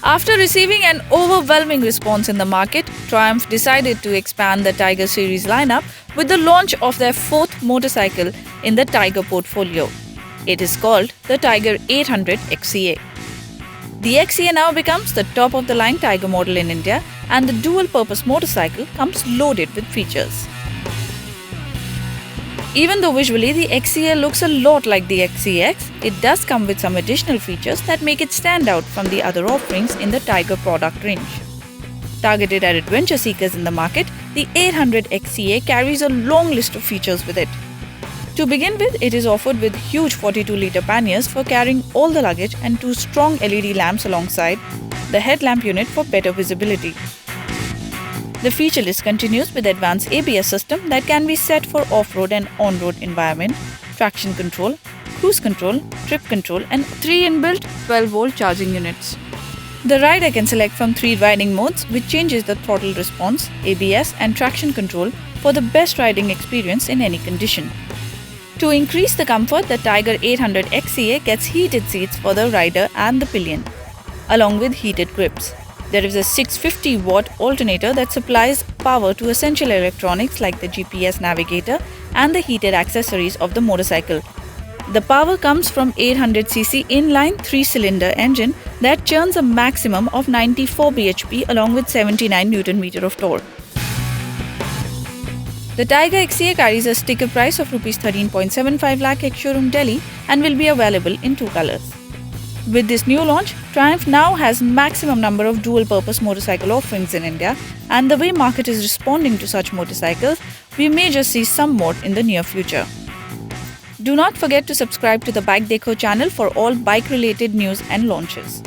After receiving an overwhelming response in the market, Triumph decided to expand the Tiger series lineup with the launch of their fourth motorcycle in the Tiger portfolio. It is called the Tiger 800 XCA. The XCA now becomes the top of the line Tiger model in India, and the dual purpose motorcycle comes loaded with features. Even though visually the XCA looks a lot like the XCX, it does come with some additional features that make it stand out from the other offerings in the Tiger product range. Targeted at adventure seekers in the market, the 800 XCA carries a long list of features with it. To begin with, it is offered with huge 42-litre panniers for carrying all the luggage and two strong LED lamps alongside the headlamp unit for better visibility. The feature list continues with advanced ABS system that can be set for off-road and on-road environment, traction control, cruise control, trip control and 3 inbuilt 12-volt charging units. The rider can select from 3 riding modes which changes the throttle response, ABS and traction control for the best riding experience in any condition. To increase the comfort, the Tiger 800 XCA gets heated seats for the rider and the pillion, along with heated grips. There is a 650-watt alternator that supplies power to essential electronics like the GPS navigator and the heated accessories of the motorcycle. The power comes from 800cc inline 3-cylinder engine that churns a maximum of 94 bhp along with 79 Nm of torque. The Tiger XCA carries a sticker price of Rs 13.75 lakh at Showroom Delhi and will be available in 2 colors. With this new launch, Triumph now has maximum number of dual-purpose motorcycle offerings in India, and the way market is responding to such motorcycles, we may just see some more in the near future. Do not forget to subscribe to the Bike Dekho channel for all bike-related news and launches.